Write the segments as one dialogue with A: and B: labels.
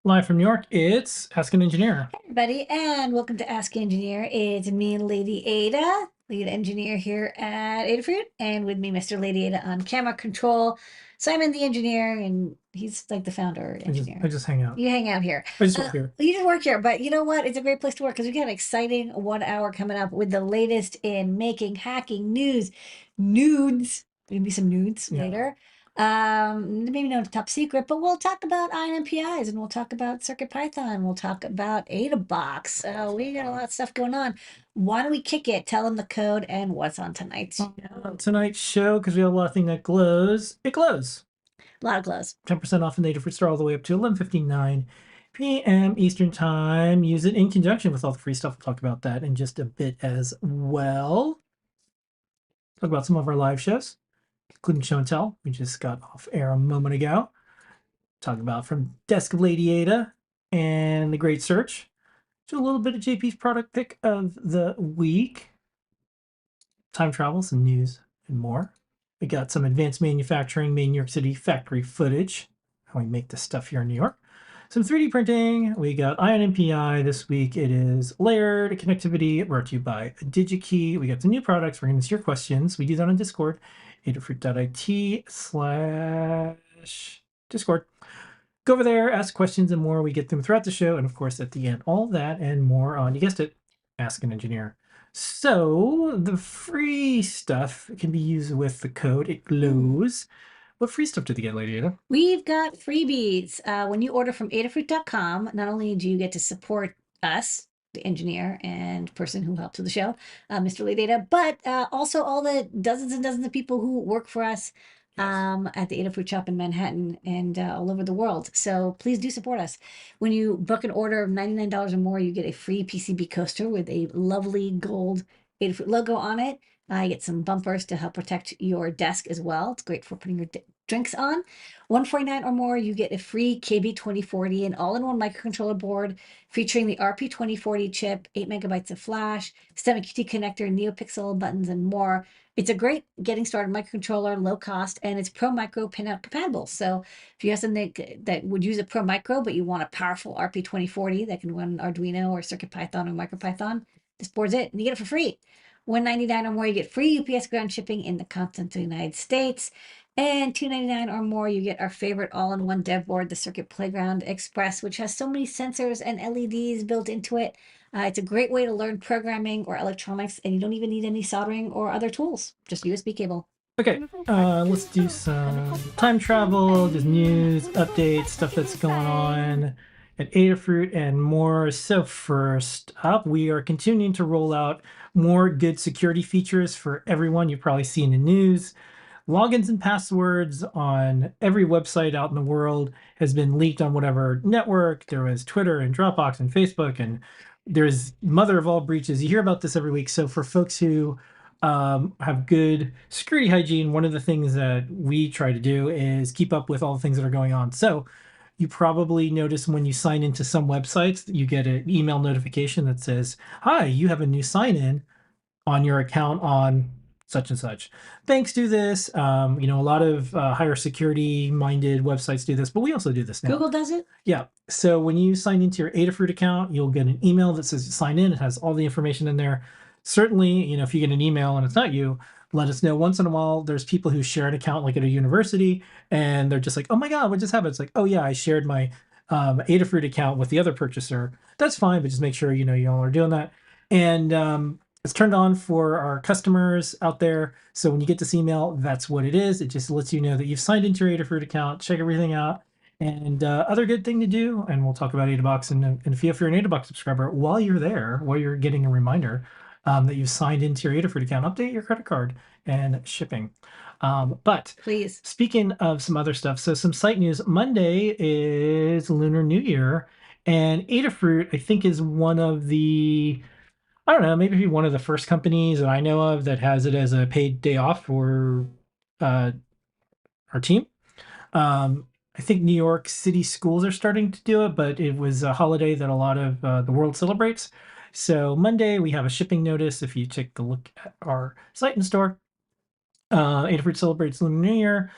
A: Live from New York, it's Ask an Engineer.
B: Hey everybody, and welcome to Ask Engineer. It's me, Lady Ada, lead engineer here at Adafruit, and with me, Mr. Lady Ada on camera control. Simon, the engineer, and he's like the founder
A: I just
B: engineer.
A: I just hang out.
B: You hang out here.
A: I just work here.
B: You just work here, but you know what? It's a great place to work because we got an exciting 1 hour coming up with the latest in making hacking news, nudes. Maybe some nudes
A: Yeah.
B: later. Maybe no top secret, but we'll talk about INMPIs and we'll talk about Circuit Python. We'll talk about AdaBox. So we got a lot of stuff going on. Why don't we kick it? Tell them the code and what's on tonight's show.
A: Tonight's show, because we have a lot of things that glows, it glows.
B: A lot of glows.
A: 10% off the native fruit store all the way up to 11:59 p.m. Eastern Time. Use it in conjunction with all the free stuff. We'll talk about that in just a bit as well. Talk about some of our live shows, including Show and Tell. We just got off air a moment ago. Talk about From Desk of Ladyada and The Great Search. Do a little bit of JP's product pick of the week. Time travel, some news, and more. We got some advanced manufacturing, made in New York City factory footage, how we make this stuff here in New York. Some 3D printing. We got INMPI this week. It is layered connectivity, brought to you by DigiKey. We got some new products. We're going to answer your questions. We do that on Discord, adafruit.it/Discord. Go over there, ask questions and more. We get them throughout the show. And of course, at the end, all that and more on, you guessed it, Ask an Engineer. So the free stuff can be used with the code. It glows. What free stuff did you get, Lady Ada?
B: We've got freebies. When you order from adafruit.com, not only do you get to support us, the engineer and person who helps with the show, Mr. Ladyada, but also all the dozens and dozens of people who work for us at the Adafruit shop in Manhattan and all over the world. So please do support us. When you book an order of $99 or more, you get a free PCB coaster with a lovely gold Adafruit logo on it. You get some bumpers to help protect your desk as well. It's great for putting your drinks on. 149 or more, you get a free KB2040, an all-in-one microcontroller board featuring the RP2040 chip, 8 megabytes of flash, STEM QT connector, NeoPixel buttons, and more. It's a great getting started microcontroller, low cost, and it's Pro Micro pinout compatible. So if you have something that would use a Pro Micro, but you want a powerful RP2040 that can run Arduino or CircuitPython or MicroPython, this board's it, and you get it for free. 199 or more, you get free UPS ground shipping in the continental United States. And $299 or more, you get our favorite all-in-one dev board, the Circuit Playground Express, which has so many sensors and LEDs built into it. It's a great way to learn programming or electronics, and you don't even need any soldering or other tools, just USB cable.
A: Okay, let's do some time travel, just news, updates, stuff that's going on at Adafruit and more. So first up, we are continuing to roll out more good security features for everyone. You've probably seen the news. Logins and passwords on every website out in the world has been leaked on whatever network. There was Twitter and Dropbox and Facebook, and there's mother of all breaches. You hear about this every week. So for folks who have good security hygiene, one of the things that we try to do is keep up with all the things that are going on. So you probably notice when you sign into some websites, you get an email notification that says, hi, you have a new sign in on your account on such and such. Banks do this. A lot of higher security minded websites do this, but we also do this now.
B: Google does it?
A: Yeah. So when you sign into your Adafruit account, you'll get an email that says sign in. It has all the information in there. Certainly, if you get an email and it's not you, let us know. Once in a while, there's people who share an account like at a university and they're just like, oh my God, what just happened? It's like, oh yeah, I shared my Adafruit account with the other purchaser. That's fine, but just make sure, you all are doing that. And it's turned on for our customers out there. So when you get this email, that's what it is. It just lets you know that you've signed into your Adafruit account, check everything out. And other good thing to do, and we'll talk about AdaBox and if you're an AdaBox subscriber, while you're there, while you're getting a reminder that you've signed into your Adafruit account, update your credit card and shipping. But
B: Please.
A: Speaking of some other stuff, so some site news. Monday is Lunar New Year, and Adafruit, I think, is one of the, I don't know, maybe one of the first companies that I know of that has it as a paid day off for our team. I think New York City schools are starting to do it, but it was a holiday that a lot of the world celebrates. So Monday we have a shipping notice. If you take a look at our site and store, Adafruit celebrates Lunar New Year.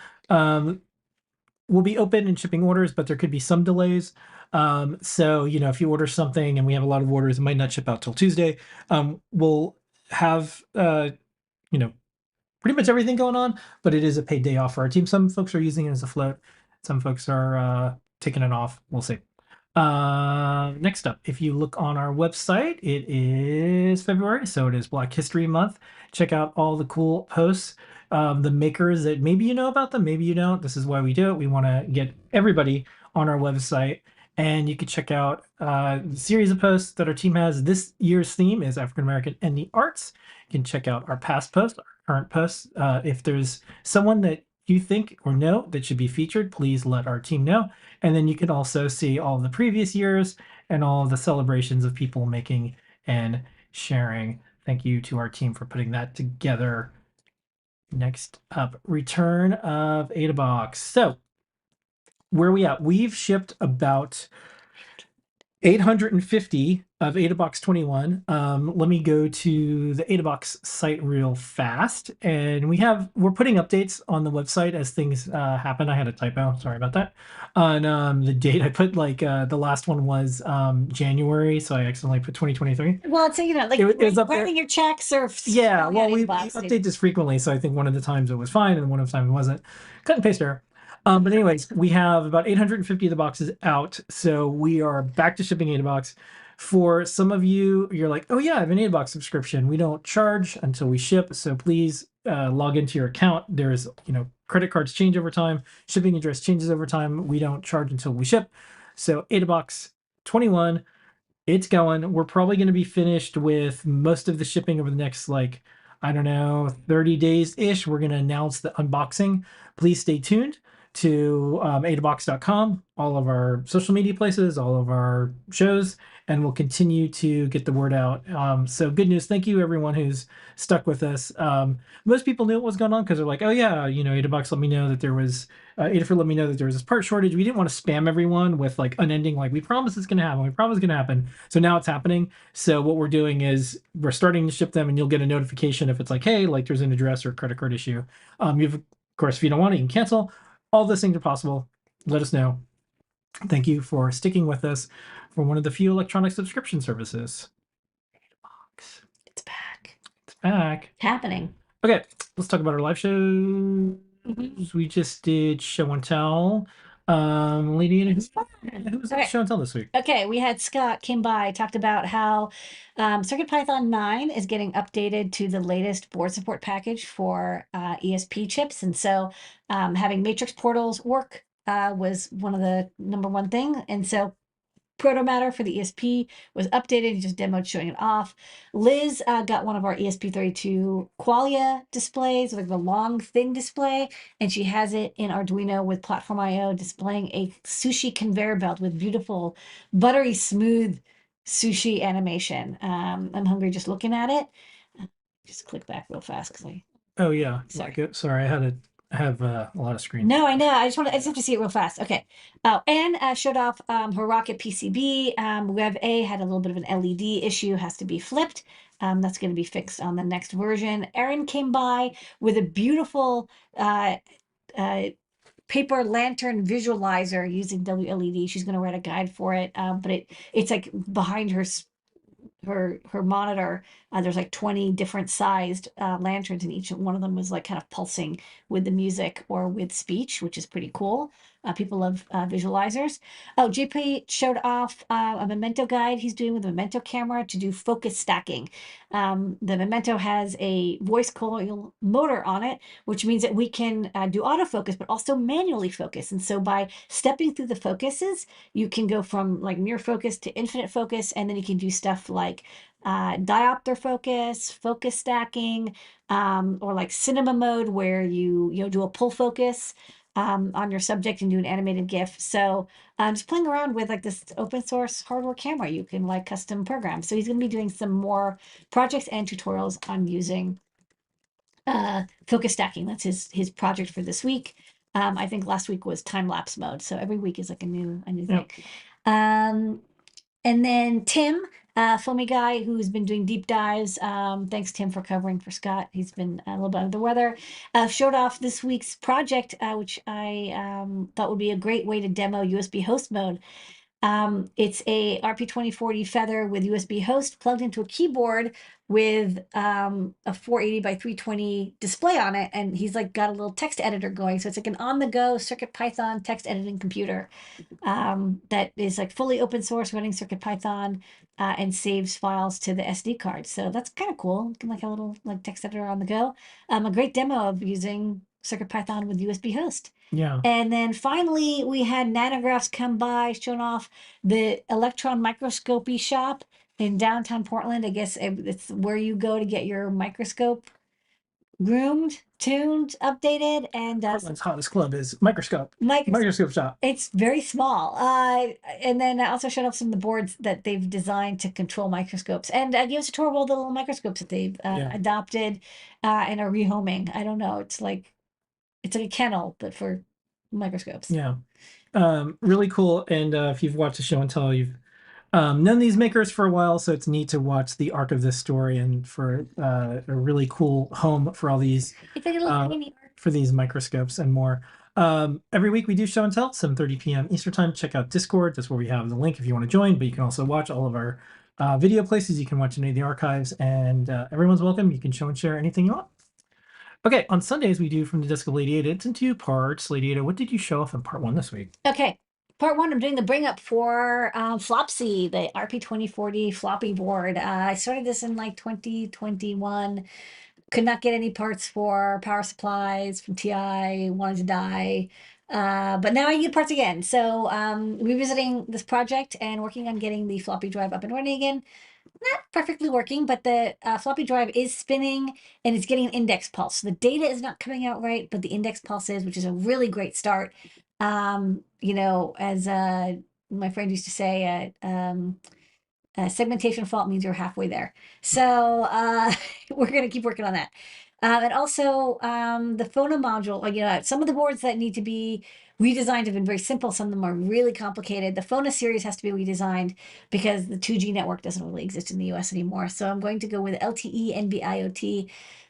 A: we'll be open and shipping orders, but there could be some delays. So if you order something and we have a lot of orders, it might not ship out till Tuesday. We'll have pretty much everything going on, but it is a paid day off for our team. Some folks are using it as a float. Some folks are taking it off. We'll see. Next up, if you look on our website, it is February, so it is Black History Month. Check out all the cool posts. The makers that maybe you know about them, maybe you don't. This is why we do it. We want to get everybody on our website, and you can check out the series of posts that our team has. This year's theme is African American and the arts. You can check out our past posts, our current posts. If there's someone that you think or know that should be featured, please let our team know. And then you can also see all the previous years and all the celebrations of people making and sharing. Thank you to our team for putting that together. Next up, return of AdaBox. So where are we at? We've shipped about 850 of AdaBox 21. Let me go to the AdaBox site real fast, and we're putting updates on the website as things happen. I had a typo, sorry about that. On the date, I put the last one was January, so I accidentally put 2023.
B: Well, it's like
A: It was up there.
B: writing your checks or
A: Yeah,
B: filling
A: well,
B: out
A: we
B: inbox.
A: update this frequently, so I think one of the times it was fine, and one of the times it wasn't. Cut and paste error. But anyways, we have about 850 of the boxes out, so we are back to shipping AdaBox. For some of you, you're like, oh yeah, I have an AdaBox subscription. We don't charge until we ship, so please log into your account. There's, credit cards change over time, shipping address changes over time. We don't charge until we ship. So AdaBox 21, it's going. We're probably going to be finished with most of the shipping over the next, 30 days ish. We're going to announce the unboxing. Please stay tuned to adabox.com, all of our social media places, all of our shows, and we'll continue to get the word out. So good news. Thank you, everyone who's stuck with us. Most people knew what was going on because they're like, oh, yeah, Adabox let me know that there was, Adafruit let me know that there was this part shortage. We didn't want to spam everyone with unending, we promise it's going to happen. We promise it's going to happen. So now it's happening. So what we're doing is we're starting to ship them, and you'll get a notification if it's hey, there's an address or credit card issue. Of course, if you don't want it, you can cancel. All those things are possible. Let us know. Thank you for sticking with us for one of the few electronic subscription services.
B: It's back.
A: It's back.
B: It's happening.
A: Okay, let's talk about our live shows. We just did show and tell. Ladyada, who was at show and tell this week?
B: Okay, we had Scott came by, talked about how CircuitPython 9 is getting updated to the latest board support package for ESP chips. And so having matrix portals work was one of the #1 thing. And so Protomatter for the ESP was updated. He just demoed showing it off. Liz got one of our ESP32 Qualia displays, the long, thin display, and she has it in Arduino with Platform IO displaying a sushi conveyor belt with beautiful, buttery smooth sushi animation. I'm hungry just looking at it. Just click back real fast because I.
A: Oh yeah,
B: Sorry.
A: Sorry, I have a lot of screens.
B: No, I know. I just have to see it real fast. Okay. Oh, and showed off her Rocket PCB. Web A had a little bit of an LED issue, has to be flipped. That's going to be fixed on the next version. Erin came by with a beautiful paper lantern visualizer using WLED. She's going to write a guide for it, but it's behind her monitor. There's 20 different sized lanterns, and each one of them was kind of pulsing with the music or with speech, which is pretty cool. People love visualizers. Oh, JP showed off a Memento guide he's doing with a Memento camera to do focus stacking. The Memento has a voice coil motor on it, which means that we can do autofocus, but also manually focus. And so by stepping through the focuses, you can go from mirror focus to infinite focus, and then you can do stuff like diopter focus stacking, or cinema mode where you do a pull focus on your subject and do an animated GIF. So just playing around with this open source hardware camera you can custom program. So he's going to be doing some more projects and tutorials on using focus stacking. That's his project for this week. I think last week was time lapse mode. So every week is a new thing. And then Tim filmy guy who's been doing deep dives. Thanks to him for covering for Scott. He's been a little bit under the weather. Showed off this week's project, which I thought would be a great way to demo USB host mode. It's a RP2040 Feather with USB host plugged into a keyboard with a 480 by 320 display on it, and he's like got a little text editor going. So it's like an on-the-go CircuitPython text editing computer that is like fully open source, running CircuitPython, and saves files to the SD card. So that's kind of cool, like a little like text editor on the go. A great demo of using CircuitPython with USB host.
A: Yeah.
B: And then finally, we had Nanographs come by, showing off the electron microscopy shop in downtown Portland. I guess it's where you go to get your microscope groomed, tuned, updated, and
A: Portland's hottest club is Microscope.
B: microscope.
A: Microscope shop.
B: It's very small. And then I also showed off some of the boards that they've designed to control microscopes, and gave us a tour of all the little microscopes that they've
A: Yeah.
B: adopted and are rehoming. I don't know. It's like a kennel, but for microscopes.
A: Yeah. Really cool. And if you've watched the show and tell, you've known these makers for a while, so it's neat to watch the arc of this story and for a really cool home for all these
B: It's like a little tiny arc.
A: for these microscopes and more. Every week we do show and tell, 7:30 p.m. Eastern time. Check out Discord. That's where we have the link if you want to join, but you can also watch all of our video places. You can watch any of the archives, and everyone's welcome. You can show and share anything you want. Okay, on Sundays we do From the Desk of Ladyada. It's in 2 parts. Ladyada, what did you show off in part 1 this week?
B: Okay, part 1, I'm doing the bring up for Flopsy, the RP2040 floppy board. I started this in like 2021. Could not get any parts for power supplies from TI, wanted to die. But now I get parts again. So revisiting this project and working on getting the floppy drive up and running again. Not perfectly working, but the floppy drive is spinning and it's getting an index pulse. So the data is not coming out right, but the index pulse is, which is a really great start. You know, as my friend used to say, segmentation fault means you're halfway there. So we're going to keep working on that. And also the phono module, you know, some of the boards that need to be redesigned have been very simple. Some of them are really complicated. The Phono series has to be redesigned because the 2G network doesn't really exist in the US anymore. So I'm going to go with LTE NB-IoT.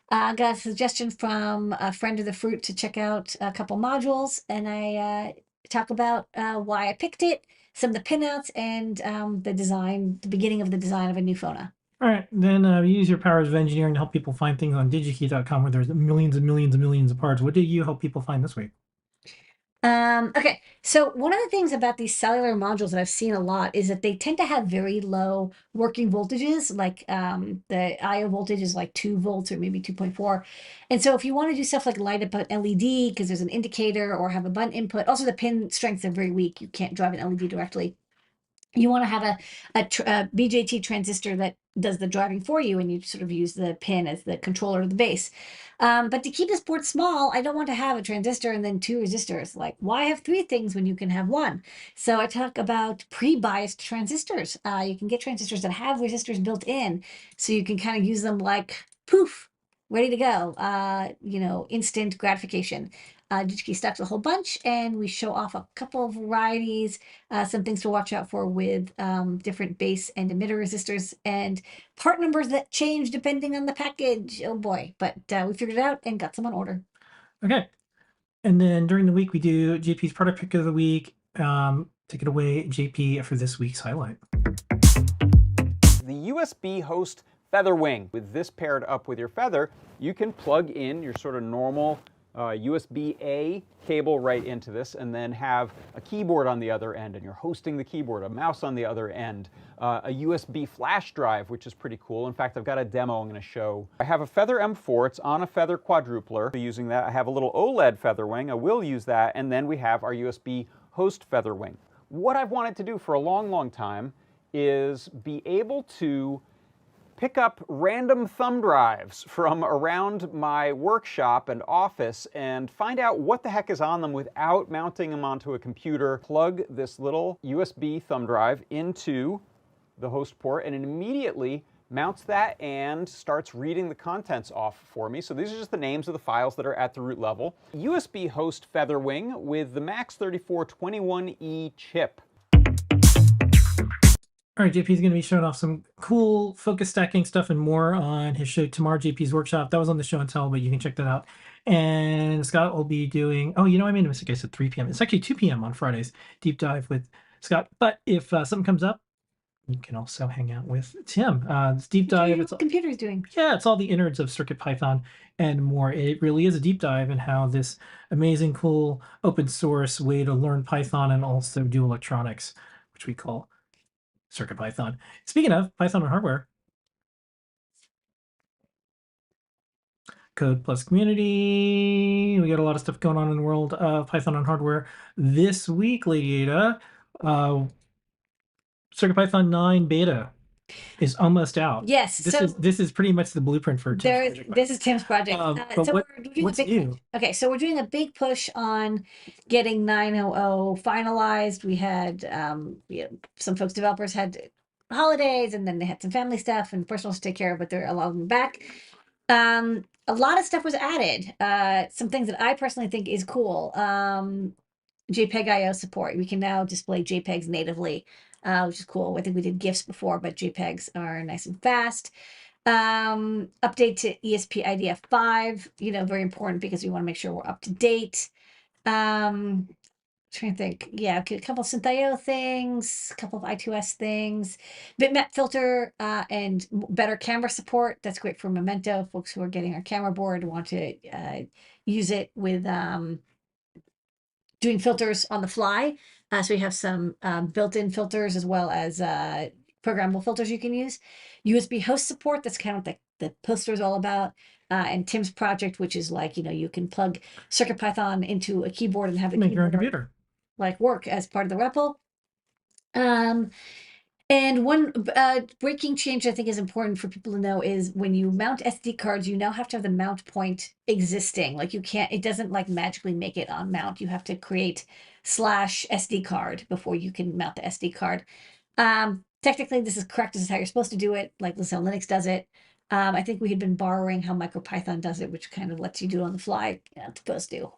B: I got a suggestion from a friend of the Fruit to check out a couple modules, and I talk about why I picked it, some of the pinouts, and the design, the beginning of the design of a new Phono.
A: All right, then you use your powers of engineering to help people find things on digikey.com where there's millions and millions and millions of parts. What did you help people find this week?
B: Okay, so one of the things about these cellular modules that I've seen a lot is that they tend to have very low working voltages, like the IO voltage is like 2 volts or maybe 2.4. And so if you want to do stuff like light up an LED because there's an indicator or have a button input, also the pin strengths are very weak. You can't drive an LED directly. You want to have a BJT transistor that does the driving for you, and you sort of use the pin as the controller of the base. But to keep this board small, I don't want to have a transistor and then 2 resistors. Like, why have 3 things when you can have 1? So I talk about pre-biased transistors. You can get transistors that have resistors built in, so you can kind of use them like poof, ready to go. You know, instant gratification. DigiKey stocks a whole bunch, and we show off a couple of varieties, some things to watch out for with different base and emitter resistors, and part numbers that change depending on the package. Oh boy, but we figured it out and got some on order.
A: Okay, and then during the week we do JP's product pick of the week. Take it away, JP, for this week's highlight.
C: The USB host Featherwing. With this paired up with your Feather, you can plug in your sort of normal USB-A cable right into this, and then have a keyboard on the other end, and you're hosting the keyboard, a mouse on the other end, a USB flash drive, which is pretty cool. In fact, I've got a demo I'm going to show. I have a Feather M4. It's on a Feather quadrupler. Using that, I have a little OLED Featherwing. I will use that, and then we have our USB host Featherwing. What I've wanted to do for a long, long time is be able to pick up random thumb drives from around my workshop and office and find out what the heck is on them without mounting them onto a computer. Plug this little USB thumb drive into the host port, and it immediately mounts that and starts reading the contents off for me. So these are just the names of the files that are at the root level. USB host Featherwing with the MAX3421E chip.
A: All right, JP is going to be showing off some cool focus stacking stuff and more on his show tomorrow, JP's workshop. That was on the show and tell, but you can check that out. And Scott will be doing, oh, I made a mistake. I said 3 p.m. It's actually 2 p.m. on Fridays, deep dive with Scott. But if something comes up, you can also hang out with Tim. This deep dive,
B: What computer is doing.
A: Yeah, it's all the innards of CircuitPython and more. It really is a deep dive in how this amazing, cool, open source way to learn Python and also do electronics, which we call CircuitPython. Speaking of Python and hardware, Code Plus community. We got a lot of stuff going on in the world of Python and hardware this week. Ladyada, CircuitPython 9 beta is almost out.
B: Yes,
A: this is pretty much the blueprint for Tim's project.
B: This is Tim's project.
A: But
B: so
A: we're
B: doing
A: what's
B: a big
A: new?
B: push. Okay, so we're doing a big push on getting 9.0 finalized. We had some folks, developers had holidays, and then they had some family stuff and personal to take care of, but they're allowing them back. A lot of stuff was added. Some things that I personally think is cool. JPEG IO support. We can now display JPEGs natively, which is cool. I think we did GIFs before, but JPEGs are nice and fast. Update to ESP IDF 5, very important because we want to make sure we're up to date. Trying to think. Yeah, a couple of SynthIO things, a couple of I2S things, bitmap filter, and better camera support. That's great for Memento. Folks who are getting our camera board want to use it with doing filters on the fly. So we have some built-in filters as well as programmable filters you can use. USB host support, that's kind of what the poster is all about. And Tim's project, which is like, you can plug CircuitPython into a keyboard and have the
A: Make your own
B: keyboard
A: computer.
B: like work as part of the REPL. And one breaking change I think is important for people to know is when you mount SD cards, you now have to have the mount point existing. Like it doesn't like magically make it on mount. You have to create /SD card before you can mount the SD card. Technically, this is correct. This is how you're supposed to do it. Like this is how Linux does it. I think we had been borrowing how MicroPython does it, which kind of lets you do it on the fly. You're not supposed to.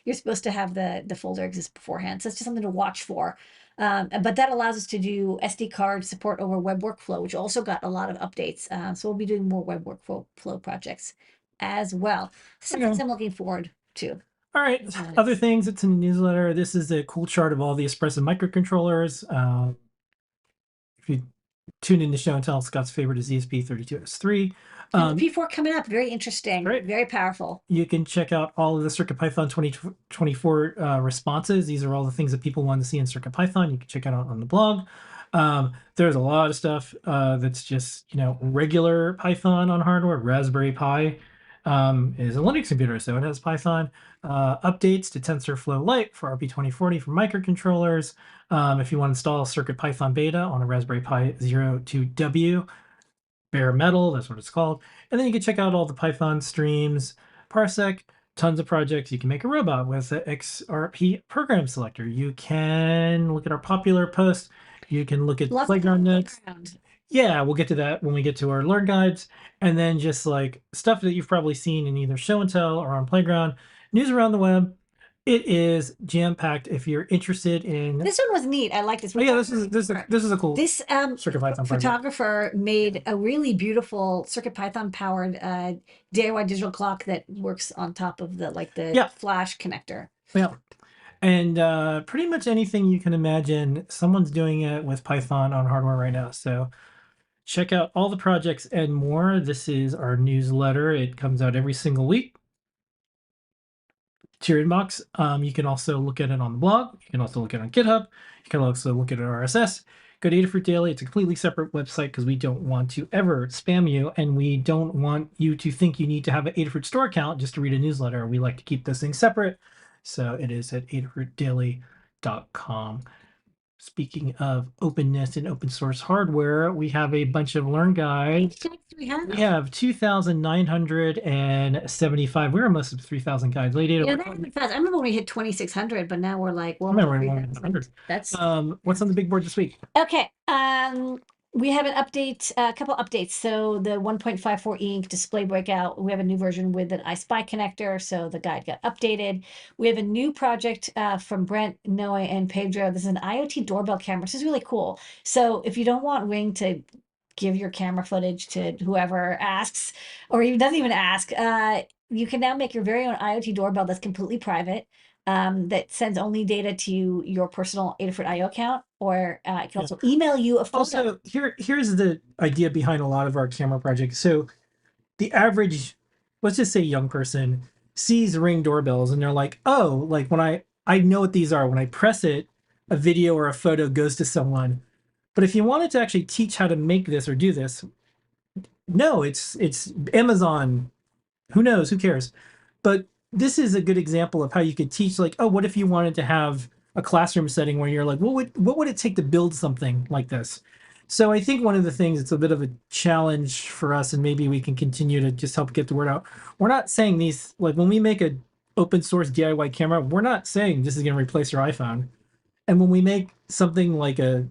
B: You're supposed to have the folder exist beforehand. So it's just something to watch for. But that allows us to do SD card support over web workflow, which also got a lot of updates. So we'll be doing more web workflow projects as well. Something I'm looking forward to.
A: All right. Other things, it's in the newsletter. This is a cool chart of all the Espresso microcontrollers. If you tune in the show and tell, Scott's favorite is ESP32S3.
B: And the P4 coming up, very interesting,
A: right.
B: Very powerful.
A: You can check out all of the CircuitPython 2024 responses. These are all the things that people want to see in CircuitPython. You can check it out on the blog. There's a lot of stuff that's just, regular Python on hardware. Raspberry Pi is a Linux computer, so it has Python. Updates to TensorFlow Lite for RP2040 for microcontrollers. If you want to install CircuitPython beta on a Raspberry Pi 02W, bare metal, that's what it's called. And then you can check out all the Python streams, parsec, tons of projects. You can make a robot with the XRP program selector. You can look at our popular posts. You can look at Playground Notes. Yeah, we'll get to that when we get to our Learn Guides. And then just like stuff that you've probably seen in either Show and Tell or on Playground. News around the web. It is jam-packed. If you're interested in
B: this one was neat. I like this one.
A: Oh, yeah, this is a cool CircuitPython
B: photographer made a really beautiful CircuitPython powered DIY digital clock that works on top of the flash connector.
A: Yeah. And pretty much anything you can imagine, someone's doing it with Python on hardware right now. So check out all the projects and more. This is our newsletter. It comes out every single week to your inbox. You can also look at it on the blog. You can also look at it on GitHub. You can also look at it on RSS. Go to Adafruit Daily. It's a completely separate website because we don't want to ever spam you, and we don't want you to think you need to have an Adafruit store account just to read a newsletter. We like to keep those things separate. So it is at adafruitdaily.com. Speaking of openness and open source hardware, we have a bunch of Learn Guides. We have 2,975. We're almost at 3,000 guides.
B: Yeah, that happened fast. I remember when we hit 2,600, but now we're like, well,
A: that's what's on the big board this week.
B: Okay. We have an update, a couple updates. So the 1.54 ink display breakout, we have a new version with an iSpy connector. So the guide got updated. We have a new project from Brent, Noe, and Pedro. This is an IoT doorbell camera. This is really cool. So if you don't want Ring to give your camera footage to whoever asks, or even doesn't even ask, you can now make your very own IoT doorbell that's completely private. That sends only data to your personal Adafruit IO account, or it can also email you a photo.
A: Also, here's the idea behind a lot of our camera projects. So the average, let's just say young person, sees Ring doorbells and they're like, oh, like when I know what these are. When I press it, a video or a photo goes to someone. But if you wanted to actually teach how to make this or do this, no, it's Amazon. Who knows? Who cares? But this is a good example of how you could teach, like, oh, what if you wanted to have a classroom setting where you're like, what would it take to build something like this? So I think one of the things, it's a bit of a challenge for us, and maybe we can continue to just help get the word out. We're not saying these, like when we make a open source DIY camera, we're not saying this is going to replace your iPhone. And when we make something like a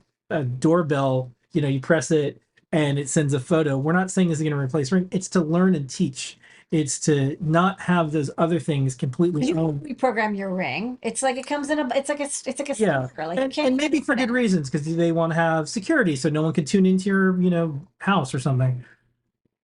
A: doorbell, you press it and it sends a photo, we're not saying this is going to replace Ring. It's to learn and teach. It's to not have those other things completely
B: You can
A: owned.
B: reprogram your Ring. It's like it comes in a. It's like a.
A: Yeah,
B: speaker. Like you can't
A: and maybe for good reasons, because they want to have security so no one can tune into your house or something.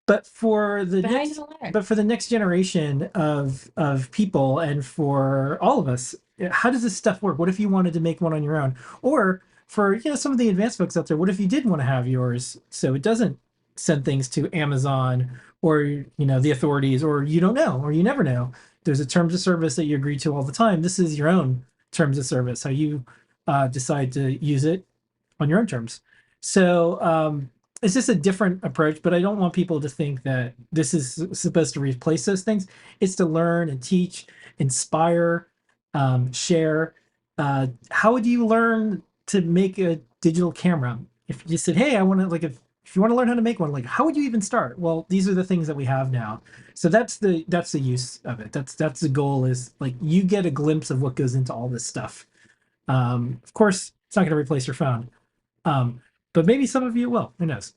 A: But for the
B: Behind
A: next,
B: the learn.
A: but for the next generation of people, and for all of us, how does this stuff work? What if you wanted to make one on your own? Or for some of the advanced folks out there, what if you did want to have yours so it doesn't send things to Amazon or the authorities, or you don't know, or you never know. There's a terms of service that you agree to all the time. This is your own terms of service, how you decide to use it on your own terms. So it's just a different approach, but I don't want people to think that this is supposed to replace those things. It's to learn and teach, inspire, share. How would you learn to make a digital camera? If you said, hey, I want to, like, if you want to learn how to make one, like, how would you even start? Well, these are the things that we have now. So that's the use of it. That's the goal, is like you get a glimpse of what goes into all this stuff. Of course, it's not going to replace your phone. But maybe some of you will. Who knows?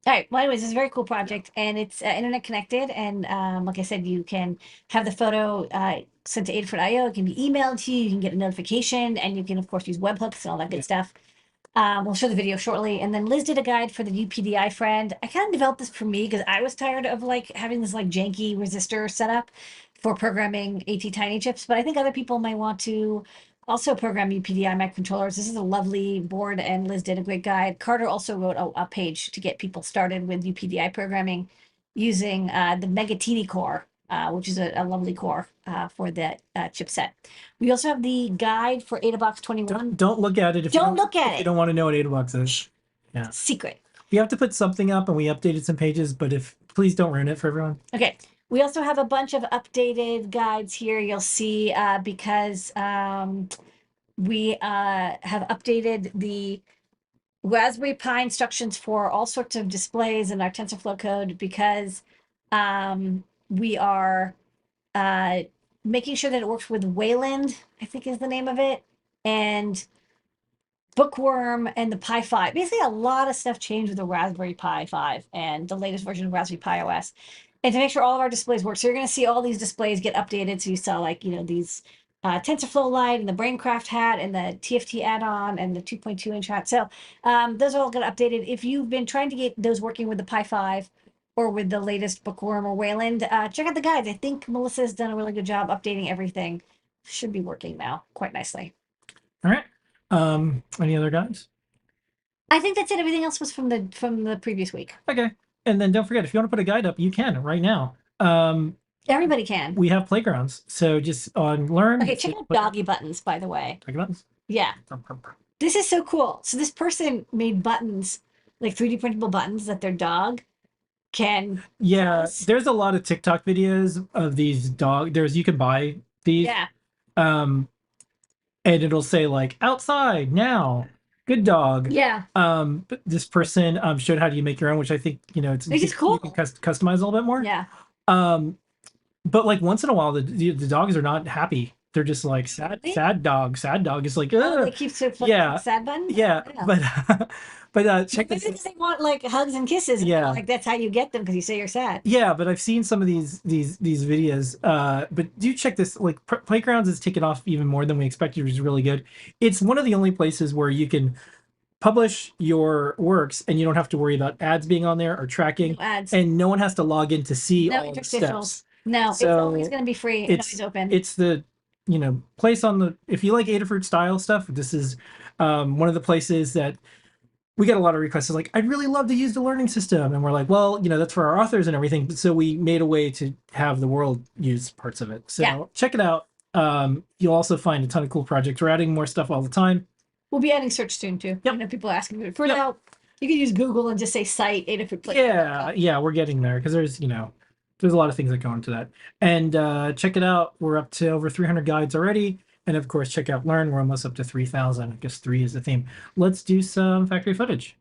B: All right. Well, anyways, it's a very cool project, and it's internet connected. And like I said, you can have the photo sent to Adafruit IO. It can be emailed to you. You can get a notification, and you can, of course, use webhooks and all that good stuff. We'll show the video shortly. And then Liz did a guide for the UPDI friend. I kind of developed this for me because I was tired of like having this like janky resistor setup for programming AT Tiny chips. But I think other people might want to also program UPDI microcontrollers. This is a lovely board, and Liz did a great guide. Carter also wrote a page to get people started with UPDI programming using the Megatini core, which is a lovely core for that chipset. We also have the guide for AdaBox 21.
A: Don't look at it if
B: Don't look at
A: if
B: it.
A: you don't want to know what AdaBox is. Yeah.
B: Secret.
A: We have to put something up, and we updated some pages, but please don't ruin it for everyone.
B: Okay. We also have a bunch of updated guides here. You'll see because we have updated the Raspberry Pi instructions for all sorts of displays in our TensorFlow code, because we are making sure that it works with Wayland, I think is the name of it, and Bookworm and the Pi 5. Basically, a lot of stuff changed with the Raspberry Pi 5 and the latest version of Raspberry Pi OS. And to make sure all of our displays work. So you're going to see all these displays get updated. So you saw like, these TensorFlow Lite and the Braincraft hat and the TFT add-on and the 2.2-inch hat. So those are all going to updated. If you've been trying to get those working with the Pi 5 or with the latest Bookworm or Wayland, check out the guides. I think Melissa's done a really good job updating everything. Should be working now quite nicely.
A: All right. Any other guides?
B: I think that's it. Everything else was from the previous week.
A: Okay. And then don't forget, if you want to put a guide up, you can right now.
B: Everybody can.
A: We have playgrounds. So just on Learn.
B: Okay, check out doggy buttons, by the way.
A: Doggy buttons?
B: Yeah. This is so cool. So this person made buttons, like 3D printable buttons that their dog can.
A: Yeah,
B: press.
A: there's a lot of TikTok videos of these you can buy these.
B: Yeah.
A: And it'll say like outside now, good dog.
B: Yeah.
A: But this person showed how do you make your own, which I think it's
B: Which is cool.
A: You can customize a little bit more.
B: Yeah.
A: But like once in a while, the dogs are not happy they're just like sad,
B: Really?
A: sad dog. Sad dog is like,
B: Oh,
A: ugh.
B: they keep so
A: Yeah.
B: sad button.
A: Yeah, but check
B: Maybe
A: this.
B: because they want like hugs and kisses. And
A: Yeah.
B: like that's how you get them because you say you're sad.
A: Yeah, but I've seen some of these videos. But do check this. Like Playgrounds has taken off even more than we expected, which is really good. It's one of the only places where you can publish your works and you don't have to worry about ads being on there or tracking,
B: No ads.
A: and no one has to log in to see
B: No
A: all the
B: interstitials.
A: steps.
B: No, it's
A: So
B: always going to be free and always open.
A: It's the place on the, if you like Adafruit style stuff, this is one of the places that we get a lot of requests. It's like, I'd really love to use the learning system, and we're like, well, that's for our authors and everything. So we made a way to have the world use parts of it. So
B: Yeah.
A: check it out. You'll also find a ton of cool projects. We're adding more stuff all the time.
B: We'll be adding search soon too.
A: Yep.
B: I know people are asking me. For
A: Yep.
B: now, you can use Google and just say site Adafruit Playground.
A: Yeah, we're getting there because there's a lot of things that go into that. And check it out. We're up to over 300 guides already. And of course, check out Learn. We're almost up to 3,000. I guess 3 is the theme. Let's do some factory footage.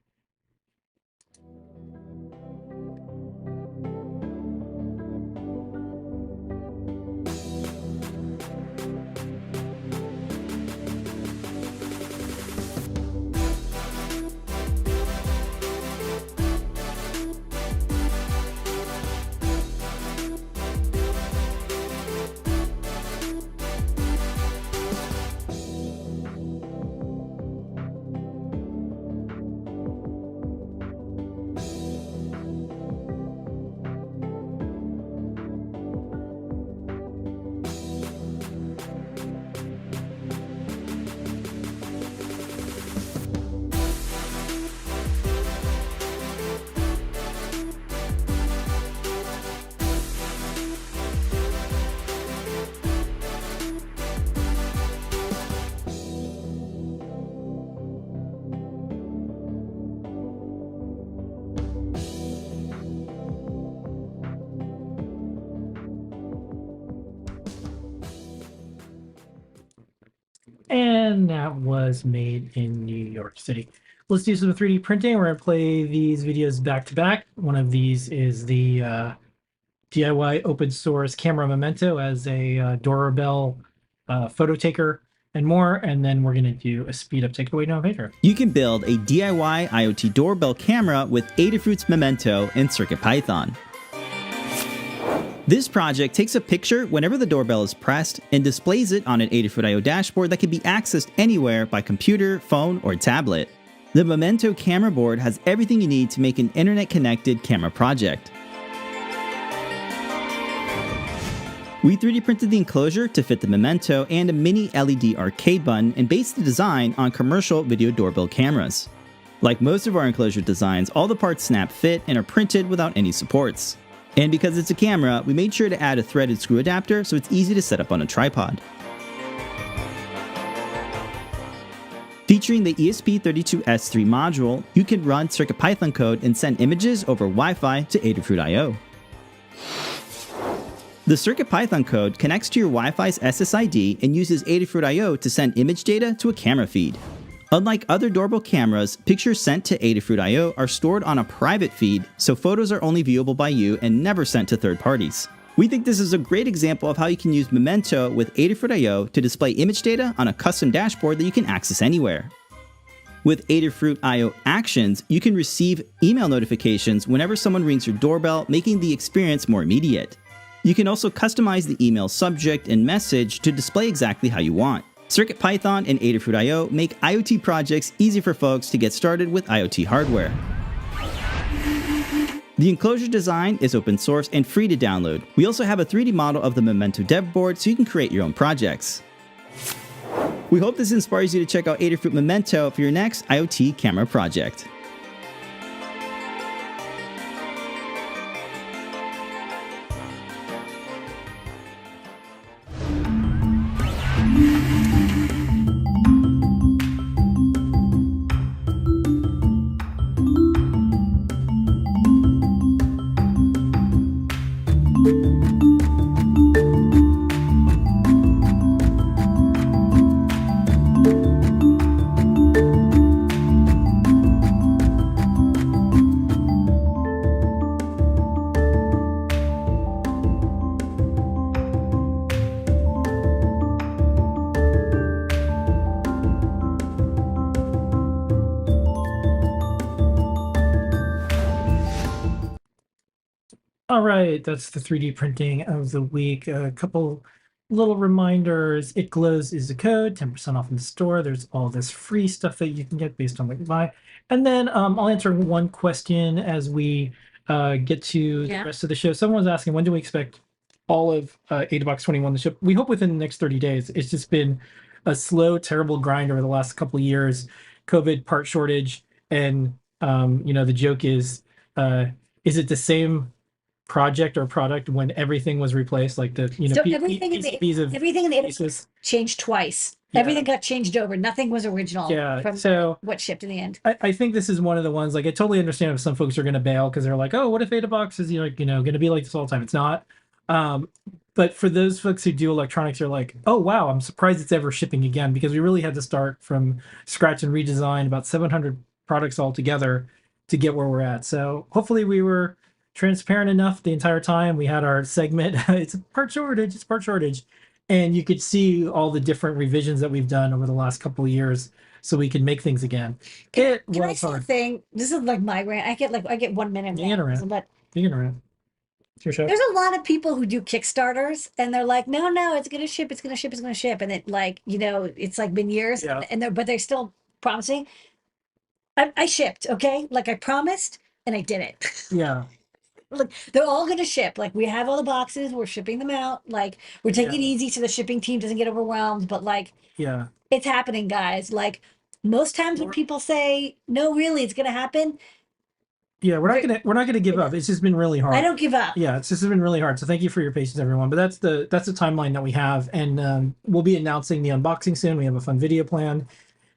A: And that was made in New York City. Let's do some 3D printing. We're going to play these videos back to back. One of these is the DIY open source camera Memento as a doorbell photo taker and more. And then we're going to do a speed up. Take it away now, Pedro.
D: You can build a DIY IoT doorbell camera with Adafruit's Memento and CircuitPython. This project takes a picture whenever the doorbell is pressed and displays it on an Adafruit I/O dashboard that can be accessed anywhere by computer, phone, or tablet. The Memento camera board has everything you need to make an internet-connected camera project. We 3D printed the enclosure to fit the Memento and a mini LED arcade button and based the design on commercial video doorbell cameras. Like most of our enclosure designs, all the parts snap fit and are printed without any supports. And because it's a camera, we made sure to add a threaded screw adapter so it's easy to set up on a tripod. Featuring the ESP32S3 module, you can run CircuitPython code and send images over Wi-Fi to Adafruit I/O. The CircuitPython code connects to your Wi-Fi's SSID and uses Adafruit I/O to send image data to a camera feed. Unlike other doorbell cameras, pictures sent to Adafruit I/O are stored on a private feed, so photos are only viewable by you and never sent to third parties. We think this is a great example of how you can use Memento with Adafruit I/O to display image data on a custom dashboard that you can access anywhere. With Adafruit I/O Actions, you can receive email notifications whenever someone rings your doorbell, making the experience more immediate. You can also customize the email subject and message to display exactly how you want. CircuitPython and Adafruit I/O make IoT projects easy for folks to get started with IoT hardware. The enclosure design is open source and free to download. We also have a 3D model of the Memento dev board so you can create your own projects. We hope this inspires you to check out Adafruit Memento for your next IoT camera project.
A: All right, that's the 3D printing of the week. A couple little reminders. It glows is the code, 10% off in the store. There's all this free stuff that you can get based on what you buy. And then I'll answer one question as we get to the rest of the show. Someone was asking, when do we expect all of AdaBox 21 to ship? We hope within the next 30 days. It's just been a slow, terrible grind over the last couple of years. COVID, part shortage, and the joke is it the same project or product when everything was replaced, like the
B: So everything in the
A: PCBs of
B: everything in the
A: pieces.
B: changed twice.
A: Yeah.
B: Everything got changed over. Nothing was original
A: Yeah,
B: from
A: so
B: what shipped in the end.
A: I think this is one of the ones, like, I totally understand if some folks are going to bail because they're like, oh, what if AdaBox is going to be like this all the time? It's not. But for those folks who do electronics, are like, oh wow, I'm surprised it's ever shipping again, because we really had to start from scratch and redesign about 700 products altogether to get where we're at. So hopefully we were transparent enough the entire time. We had our segment, it's a part shortage, it's part shortage. And you could see all the different revisions that we've done over the last couple of years so we can make things again.
B: Can I
A: was
B: say a
A: hard.
B: thing? This is like my rant. I get 1 minute.
A: You can rant.
B: But
A: You can rant. It's your show.
B: there's a lot of people who do Kickstarters and they're like, no, it's gonna ship, it's gonna ship, it's gonna ship, and it, like, it's like been years,
A: Yeah.
B: and they're still promising. I shipped, okay, like I promised, and I did it.
A: Yeah.
B: Look, they're all gonna ship. Like, we have all the boxes, we're shipping them out. Like, we're taking it
A: Yeah.
B: easy so the shipping team doesn't get overwhelmed. But like,
A: Yeah.
B: it's happening, guys. Like, most times when people say, no, really, it's gonna happen,
A: Yeah, we're not gonna give up. It's just been really hard.
B: I don't give up.
A: Yeah, it's just been really hard. So thank you for your patience, everyone. But that's the timeline that we have, and we'll be announcing the unboxing soon. We have a fun video planned,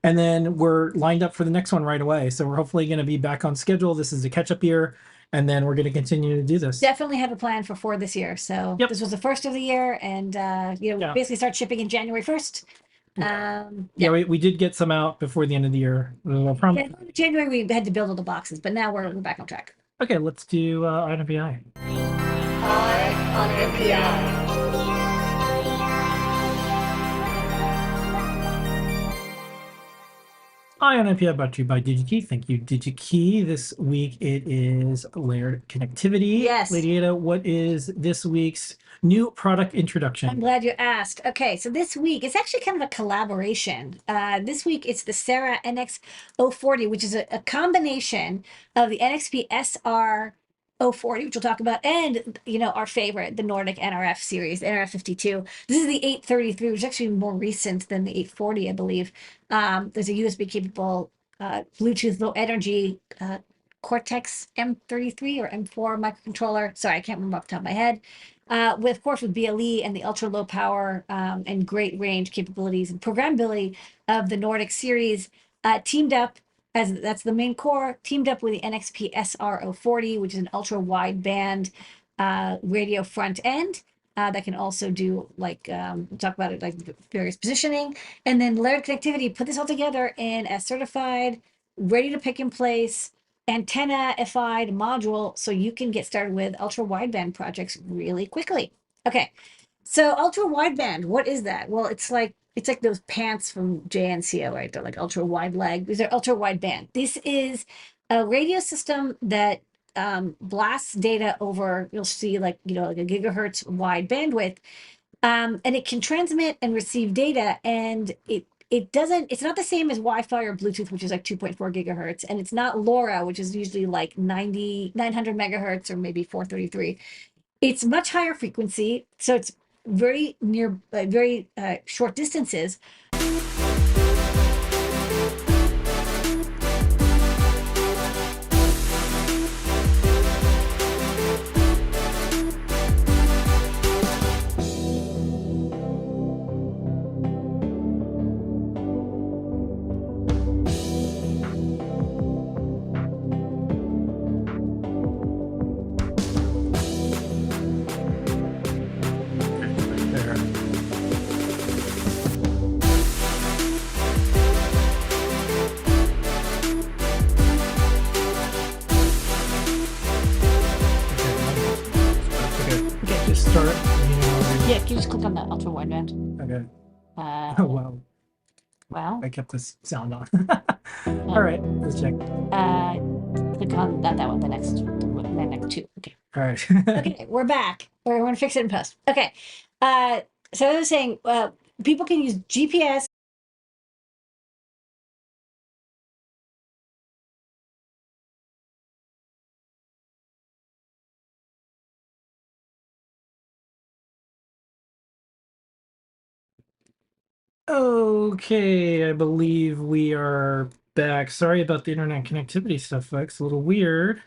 A: and then we're lined up for the next one right away. So we're hopefully going to be back on schedule. This is a catch-up year, and then we're going to continue to do this.
B: Definitely have a plan for 4 this year. So
A: Yep.
B: this was the first of the year, and
A: Yeah.
B: basically start shipping in January 1st.
A: Yeah, we did get some out before the end of the year.
B: Yeah, January we had to build all the boxes, but now we're back on track.
A: Okay, let's do INPI.
E: on NPI.
A: INPI brought to you by DigiKey. Thank you, DigiKey. This week it is layered connectivity.
B: Yes.
A: Ladyada, what is this week's new product introduction?
B: I'm glad you asked. Okay, so this week it's actually kind of a collaboration. This week it's the Sarah NX040, which is a combination of the NXP SR 040, which we'll talk about, and our favorite, the Nordic NRF series, the NRF52. This is the 833, which is actually more recent than the 840, I believe. There's a USB capable Bluetooth low energy Cortex M33 or M4 microcontroller. Sorry, I can't remember off the top of my head. Of course, with BLE and the ultra low power and great range capabilities and programmability of the Nordic series, teamed up, as that's the main core, teamed up with the NXP SR040, which is an ultra wideband radio front end that can also do, like, we'll talk about it, like various positioning, and then layered connectivity. Put this all together in a certified, ready to pick in place antenna-ified module, so you can get started with ultra wideband projects really quickly. Okay, so ultra wideband, what is that? Well, it's like those pants from JNCO, right? They're like ultra wide leg. These are ultra wideband. This is a radio system that blasts data over, you'll see, like a gigahertz wide bandwidth, and it can transmit and receive data, and it's not the same as Wi-Fi or Bluetooth, which is like 2.4 gigahertz, and it's not LoRa, which is usually like 900 megahertz or maybe 433. It's much higher frequency, so it's very short distances.
A: Start.
B: Yeah, can you just click on that ultra wideband?
A: Okay.
B: Oh
A: wow.
B: Wow.
A: I kept this sound on. All right, let's check.
B: Click on that one, the next two. Okay.
A: All right.
B: Okay, we're back. We're going to fix it in post. Okay. So I was saying, people can use GPS.
A: Okay, I believe we are back. Sorry about the internet connectivity stuff, folks. A little weird.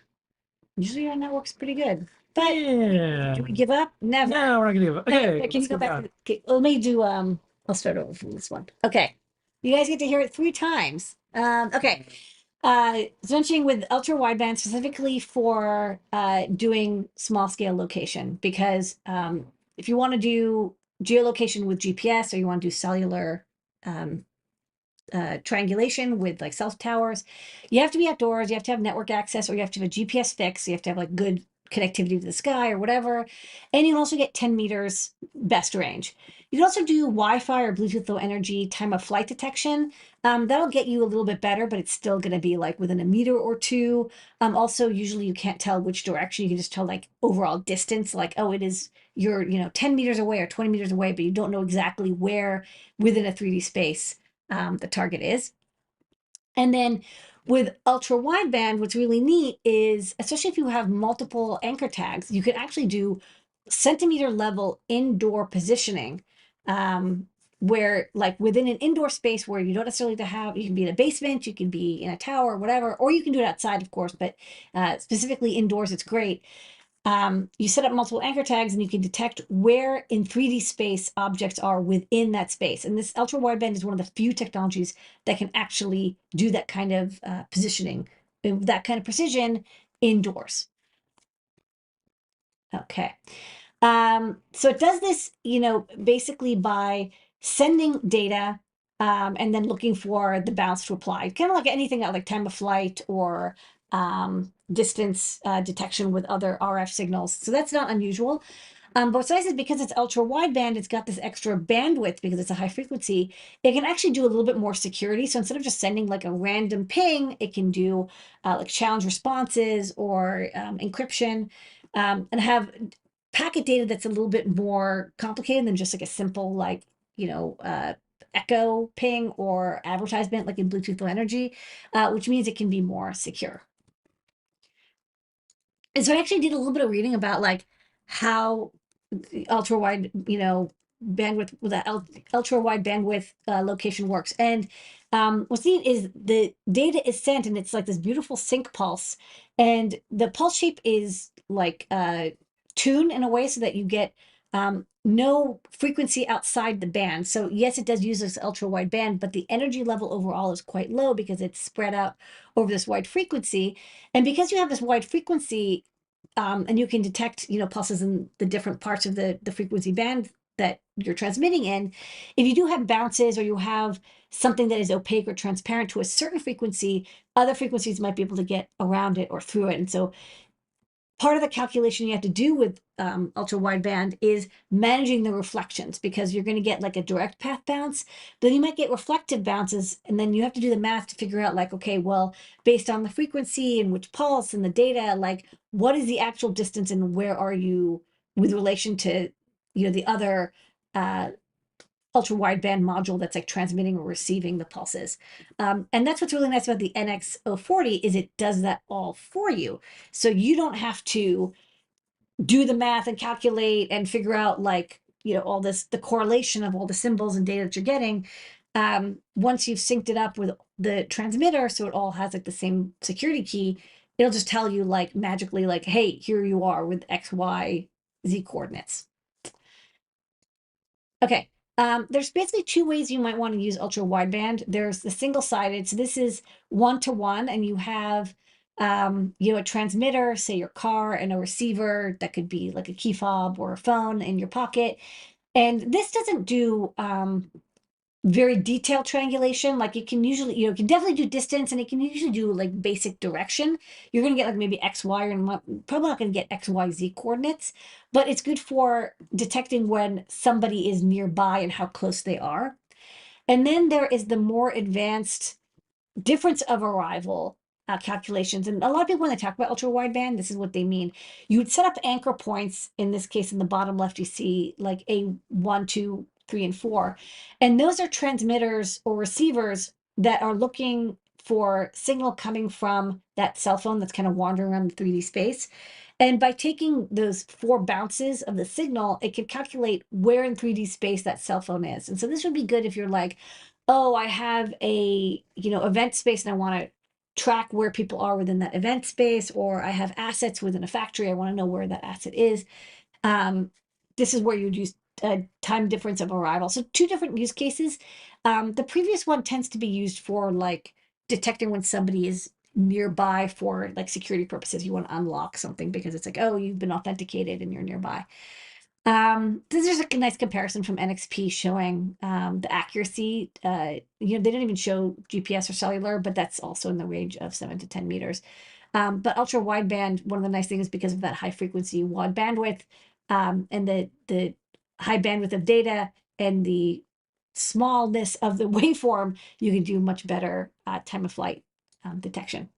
B: Usually our network's pretty good. But
A: Yeah.
B: do we give up? Never.
A: No, we're not gonna give up.
B: Okay,
A: Okay,
B: can you
A: let's
B: go
A: go
B: back
A: down.
B: to okay, let me do I'll start over from this one. Okay. You guys get to hear it 3 times. Okay. It's mentioning with ultra wideband specifically for doing small scale location because if you want to do geolocation with GPS or you want to do cellular um, triangulation with like cell towers, you have to be outdoors, you have to have network access, or you have to have a GPS fix. So you have to have like good connectivity to the sky or whatever. And you can also get 10 meters best range. You can also do Wi-Fi or Bluetooth Low Energy time of flight detection. That'll get you a little bit better, but it's still going to be like within a meter or two. Also, usually you can't tell which direction. You can just tell like overall distance, like, oh, it is you're 10 meters away or 20 meters away, but you don't know exactly where within a 3D space the target is. And then with ultra wideband, what's really neat is, especially if you have multiple anchor tags, you could actually do centimeter level indoor positioning, where like within an indoor space where you don't necessarily have, you can be in a basement, you can be in a tower, whatever, or you can do it outside, of course, but specifically indoors, it's great. You set up multiple anchor tags and you can detect where in 3D space objects are within that space. And this ultra wideband is one of the few technologies that can actually do that kind of positioning, that kind of precision indoors. Okay. So it does this, basically by sending data and then looking for the bounce to apply, kind of like anything like time of flight or distance detection with other RF signals. So that's not unusual. But what's nice is because it's ultra wideband, it's got this extra bandwidth because it's a high frequency. It can actually do a little bit more security. So instead of just sending like a random ping, it can do like challenge responses or encryption and have packet data that's a little bit more complicated than just like a simple like echo ping or advertisement like in Bluetooth Low Energy, which means it can be more secure. And so I actually did a little bit of reading about like how the ultra wide, bandwidth with that ultra wide bandwidth location works. And what's neat is the data is sent and it's like this beautiful sync pulse, and the pulse shape is like tuned in a way so that you get no frequency outside the band. So yes, it does use this ultra wide band, but the energy level overall is quite low because it's spread out over this wide frequency. And because you have this wide frequency, and you can detect, pulses in the different parts of the frequency band that you're transmitting in, if you do have bounces or you have something that is opaque or transparent to a certain frequency, other frequencies might be able to get around it or through it. And so part of the calculation you have to do with ultra wideband is managing the reflections, because you're going to get like a direct path bounce, but then you might get reflective bounces, and then you have to do the math to figure out like, okay, well, based on the frequency and which pulse and the data, like what is the actual distance and where are you with relation to the other ultra wideband module that's like transmitting or receiving the pulses. And that's what's really nice about the NX040 is it does that all for you. So you don't have to do the math and calculate and figure out like, all this, the correlation of all the symbols and data that you're getting. Once you've synced it up with the transmitter, so it all has like the same security key, it'll just tell you like magically like, hey, here you are with X, Y, Z coordinates. Okay. There's basically 2 ways you might want to use ultra wideband. There's the single-sided. So this is 1-to-1, and you have a transmitter, say your car, and a receiver that could be like a key fob or a phone in your pocket. And this doesn't do very detailed triangulation. Like it can usually, it can definitely do distance, and it can usually do like basic direction. You're going to get like maybe X, Y, or probably not going to get X, Y, Z coordinates, but it's good for detecting when somebody is nearby and how close they are. And then there is the more advanced difference of arrival calculations. And a lot of people, when they talk about ultra wideband, this is what they mean. You would set up anchor points. In this case, in the bottom left, you see like A1, 2, 3, and 4. And those are transmitters or receivers that are looking for signal coming from that cell phone that's kind of wandering around the 3D space. And by taking those 4 bounces of the signal, it can calculate where in 3D space that cell phone is. And so this would be good if you're like, oh, I have a, event space and I want to track where people are within that event space, or I have assets within a factory. I want to know where that asset is. This is where you'd use time difference of arrival. So 2 different use cases. The previous one tends to be used for like detecting when somebody is nearby for like security purposes. You want to unlock something because it's like, oh, you've been authenticated and you're nearby. This is a nice comparison from NXP showing the accuracy. They didn't even show GPS or cellular, but that's also in the range of 7 to 10 meters. But ultra wideband, one of the nice things because of that high frequency wide bandwidth, and the high bandwidth of data and the smallness of the waveform, you can do much better time of flight detection.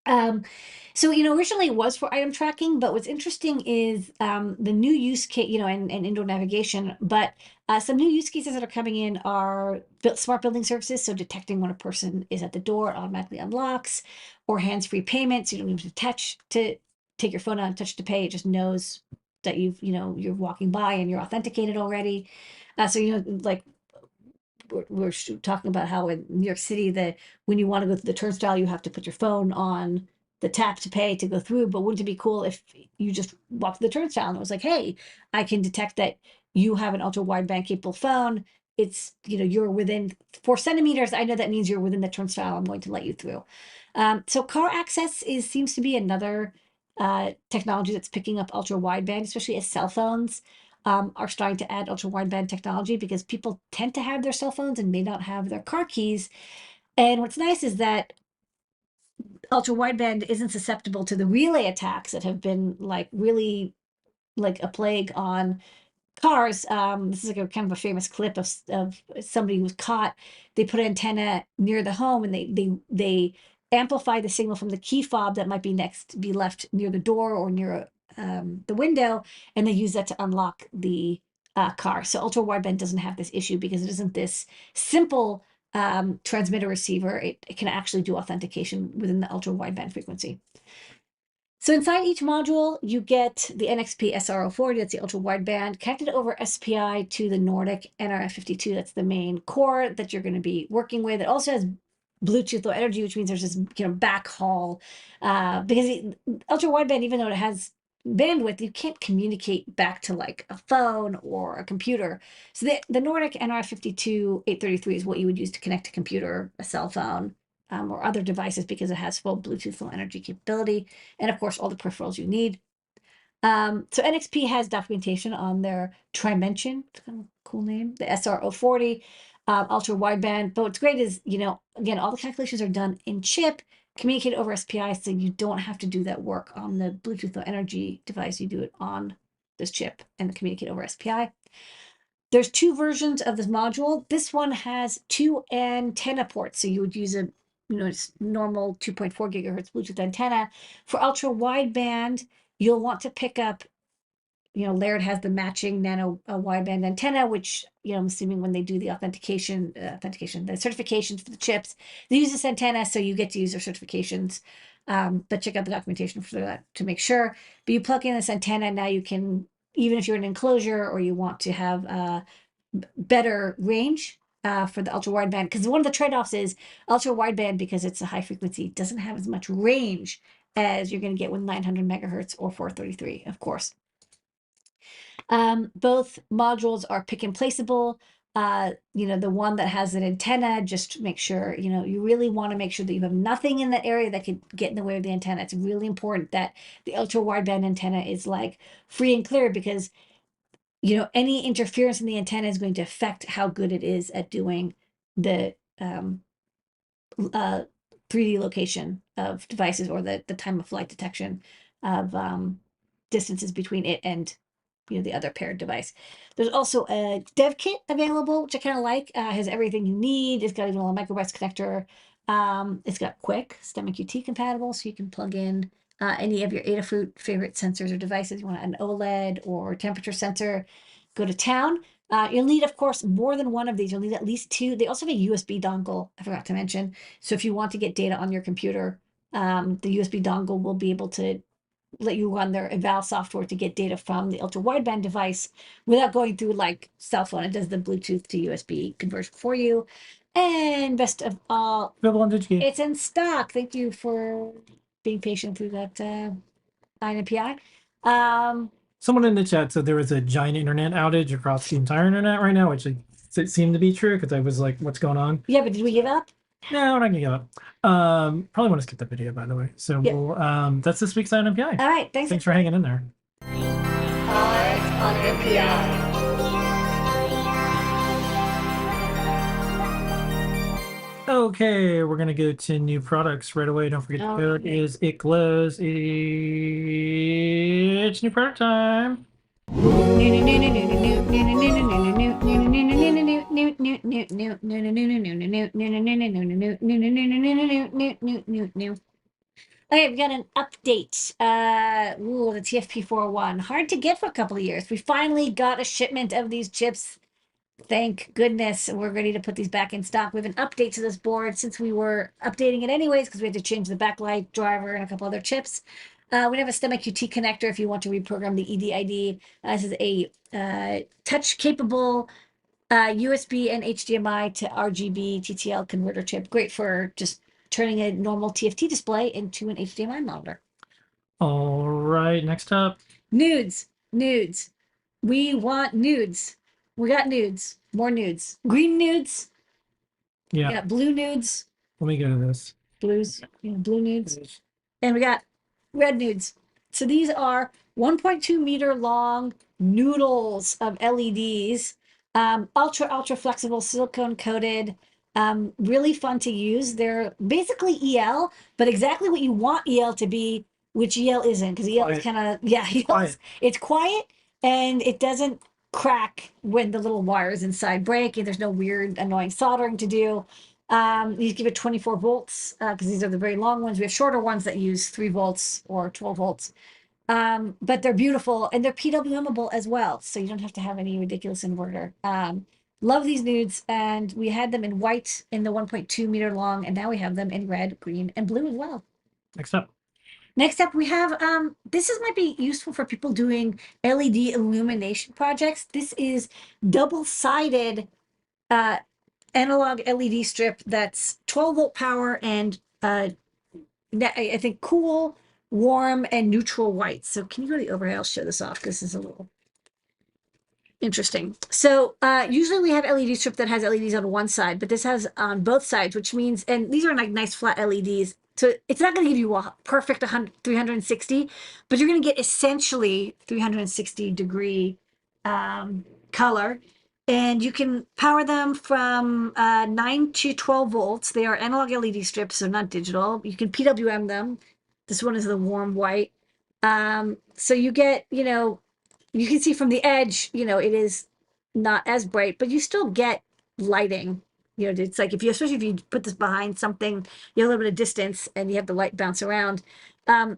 B: So originally it was for item tracking, but what's interesting is the new use case, and indoor navigation. But some new use cases that are coming in are smart building services, so detecting when a person is at the door, it automatically unlocks, or hands-free payments. You don't need to take your phone out and touch to pay. It just knows that you're walking by and you're authenticated already. So like we're talking about how in New York City that when you want to go through the turnstile, you have to put your phone on the tap to pay to go through. But wouldn't it be cool if you just walked through the turnstile and it was like, hey, I can detect that you have an ultra wideband capable phone. It's, you're within 4 centimeters. I know that means you're within the turnstile. I'm going to let you through. So car access seems to be another technology that's picking up ultra wideband, especially as cell phones are starting to add ultra wideband technology, because people tend to have their cell phones and may not have their car keys. And what's nice is that ultra wideband isn't susceptible to the relay attacks that have been like really like a plague on cars. This is like a kind of a famous clip of somebody who was caught. They put an antenna near the home and they amplify the signal from the key fob that might be left near the door or near the window, and they use that to unlock the car. So ultra wideband doesn't have this issue because it isn't this simple transmitter receiver. It can actually do authentication within the ultra wideband frequency. So inside each module, you get the NXP SR040, that's the ultra wideband, connected over SPI to the Nordic NRF52. That's the main core that you're going to be working with. It also has Bluetooth Low Energy, which means there's this backhaul, because ultra wideband, even though it has bandwidth, you can't communicate back to like a phone or a computer. So the Nordic NRF52 833 is what you would use to connect a computer, a cell phone, or other devices, because it has full Bluetooth Low Energy capability, and of course all the peripherals you need. So NXP has documentation on their Trimension, it's kind of a cool name, the SR040 ultra wideband. But what's great is, again, all the calculations are done in chip, communicated over SPI, so you don't have to do that work on the Bluetooth Low Energy device. You do it on this chip and communicate over SPI. There's 2 versions of this module. This one has 2 antenna ports, so you would use a normal 2.4 gigahertz Bluetooth antenna. For ultra wideband, you'll want to pick up, Laird has the matching nano wideband antenna, which, I'm assuming when they do the authentication, the certifications for the chips, they use this antenna, so you get to use their certifications. But check out the documentation for that to make sure. But you plug in this antenna, now you can, even if you're in an enclosure or you want to have better range for the ultra wideband, because one of the trade-offs is ultra wideband, because it's a high frequency, doesn't have as much range as you're going to get with 900 megahertz or 433, of course. Both modules are pick and placeable. The one that has an antenna, just make sure, you really want to make sure that you have nothing in that area that could get in the way of the antenna. It's really important that the ultra wideband antenna is like free and clear, because any interference in the antenna is going to affect how good it is at doing the 3D location of devices, or the time of flight detection of distances between it and the other paired device. There's also a dev kit available, which I kind of like. Has everything you need. It's got even a little microburst connector It's got quick STEMMA QT compatible, so you can plug in any of your Adafruit favorite sensors or devices. You want an OLED or temperature sensor, go to town. You'll need, of course, more than one of these. You'll need at least two. They also have a USB dongle, I forgot to mention. So if you want to get data on your computer, the USB dongle will be able to let you run their eval software to get data from the ultra wideband device without going through like cell phone. It does the Bluetooth to USB conversion for you. And best of all,
A: Available on DigiKey.
B: it's in stock. Thank you for being patient through that INPI.
A: Someone in the chat said there was a giant internet outage across the entire internet right now, which it seemed to be true because I was like, what's going on?
B: Yeah, but did we give up?
A: No, we're not gonna give up. Probably want to skip that video, by the way. So
B: Yeah.
A: we'll that's this week's INPI.
B: All right, thanks.
A: Thanks for hanging in there.
E: Art Olympia.
A: Okay, we're gonna go to new products right away. Don't forget the code is it glows. It's new product time.
B: Okay, we got an update. The TFP401. Hard to get for a couple of years. We finally got a shipment of these chips. Thank goodness we're ready to put these back in stock. We have an update to this board since we were updating it anyways because we had to change the backlight driver and a couple other chips. We have a STEMMA QT connector if you want to reprogram the EDID. This is a touch capable USB and HDMI to RGB TTL converter chip. Great for just turning a normal TFT display into an HDMI monitor.
A: All right, next up.
B: Nudes. We want nudes. We got nudes. More nudes. Green nudes.
A: Yeah.
B: We got blue nudes.
A: Let me go to this.
B: Blues. Blue nudes. And we got red nudes. So these are 1.2 meter long noodles of LEDs. Ultra flexible, silicone coated. Really fun to use. They're basically EL, but exactly what you want EL to be, which EL isn't, because EL is kind of it's quiet and it doesn't crack when the little wires inside break, and there's no weird annoying soldering to do. You give it 24 volts because these are the very long ones. We have shorter ones that use 3 volts or 12 volts. But they're beautiful and they're PWMable as well, so you don't have to have any ridiculous inverter. Love these nudes, and we had them in white in the 1.2 meter long, and now we have them in red, green, and blue as well.
A: Next up.
B: Next up, we have might be useful for people doing LED illumination projects. This is double-sided analog LED strip that's 12 volt power and I think cool, warm, and neutral white. So can you go to the overhead? I'll show this off because this is a little interesting. So usually we have LED strip that has LEDs on one side, but this has on both sides, which means, and these are like nice flat LEDs. So it's not going to give you a perfect 360, but you're going to get essentially 360 degree color. And you can power them from 9 to 12 volts. They are analog LED strips, so not digital. You can PWM them. This one is the warm white. So you get, you can see from the edge, it is not as bright, but you still get lighting. It's like especially if you put this behind something, you have a little bit of distance and you have the light bounce around.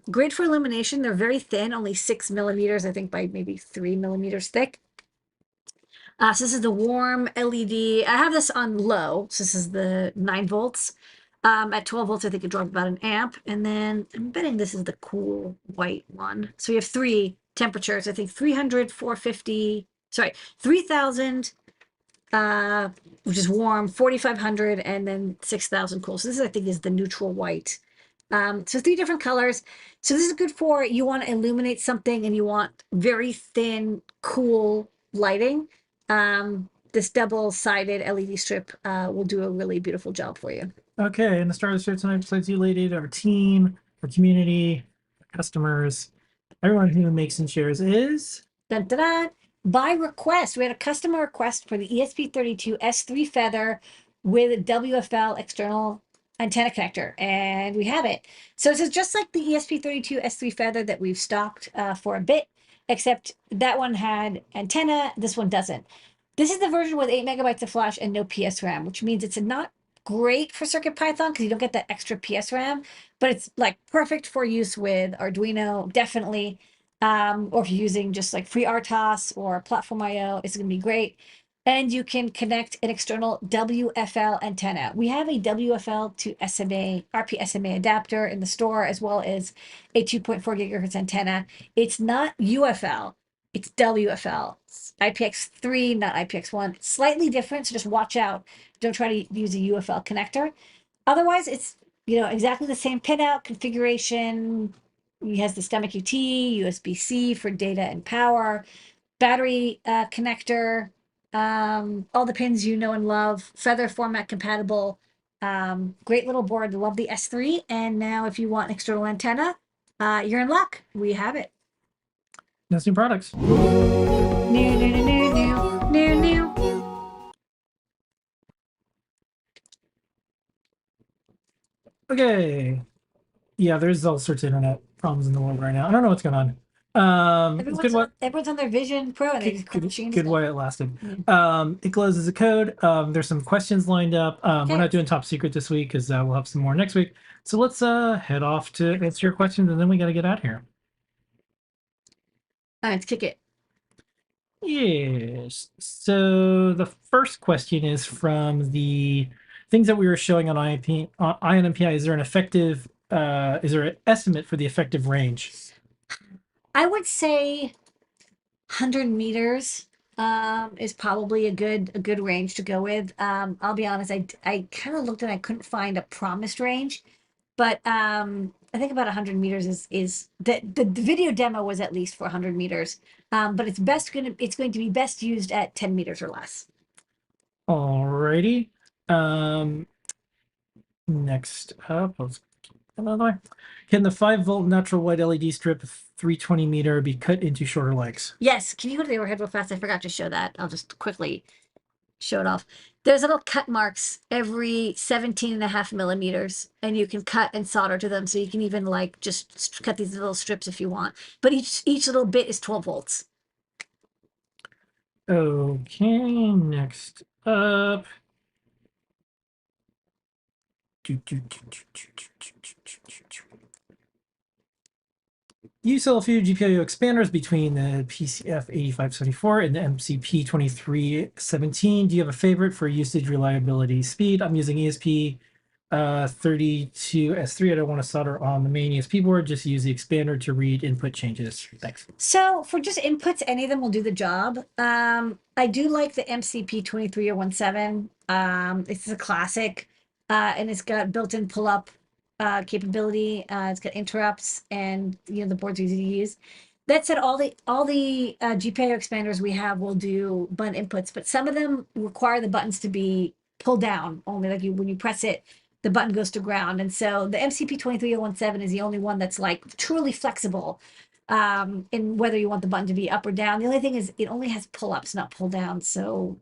B: Great for illumination. They're very thin, only 6 millimeters, I think, by maybe 3 millimeters thick. So this is the warm LED. I have this on low. So this is the 9 volts. At 12 volts, I think it dropped about an amp. And then I'm betting this is the cool white one. So we have 3 temperatures. I think 300, 450, 3,000, which is warm, 4,500, and then 6,000 cool. So this, I think, is the neutral white. So 3 different colors. So this is good for, you want to illuminate something and you want very thin, cool lighting. This double-sided LED strip will do a really beautiful job for you.
A: Okay, and the star of the show tonight, besides you, Ladyada, our team, our community, our customers, everyone who makes and shares is...
B: Dun, dun, dun. By request, we had a customer request for the ESP32 S3 Feather with WFL external antenna connector, and we have it. So this is just like the ESP32 S3 Feather that we've stocked for a bit, except that one had antenna, this one doesn't. This is the version with 8 megabytes of flash and no PS RAM, which means it's not great for CircuitPython because you don't get that extra PSRAM, but it's like perfect for use with Arduino, definitely. Or if you're using just like free RTOS or Platform IO, it's going to be great. And you can connect an external WFL antenna. We have a WFL to SMA, RP-SMA adapter in the store, as well as a 2.4 gigahertz antenna. It's not UFL, it's WFL. It's IPX3, not IPX1. It's slightly different, so just watch out. Don't try to use a UFL connector. Otherwise, it's exactly the same pinout configuration. It has the stomach UT, USB-C for data and power, battery connector, all the pins you know and love, feather format compatible. Great little board. Love the S3. And now if you want an external antenna, you're in luck. We have it.
A: That's new products.
B: New.
A: Okay. Yeah, there's all sorts of internet problems in the world right now. I don't know what's going on. It's good what
B: Everyone's on their Vision Pro and they're just crunching
A: good
B: stuff.
A: why it lasted. It closes a code. There's some questions lined up. We're not doing top secret this week because we'll have some more next week. So let's head off to answer your questions, and then we got to get out of here.
B: All right, let's kick it.
A: Yes. So the first question is from the things that we were showing on ION MPI. Is there an effective? Is there an estimate for the effective range?
B: I would say 100 meters is probably a good range to go with. I'll be honest, I kind of looked and I couldn't find a promised range, but I think about 100 meters is the video demo was at least for 100 meters. But it's going to be best used at 10 meters or less.
A: Alrighty. Next up, let's get another way. Can the 5-volt natural white LED strip 320 meter be cut into shorter legs?
B: Yes. Can you go to the overhead real fast? I forgot to show that. I'll just quickly show it off. There's little cut marks every 17.5 millimeters, and you can cut and solder to them. So you can even like just cut these little strips if you want. But each little bit is 12 volts.
A: Okay, next up. You sell a few GPIO expanders between the PCF 8574 and the MCP 2317. Do you have a favorite for usage, reliability, speed? I'm using ESP 32S3. I don't want to solder on the main ESP board. Just use the expander to read input changes. Thanks.
B: So for just inputs, any of them will do the job. I do like the MCP 23017. It's a classic, and it's got built-in pull-up capability. It's got interrupts, and the board's easy to use. That said, all the GPIO expanders we have will do button inputs, but some of them require the buttons to be pulled down only. Like when you press it, the button goes to ground. And so the MCP 23017 is the only one that's like truly flexible in whether you want the button to be up or down. The only thing is it only has pull-ups, not pull-down. So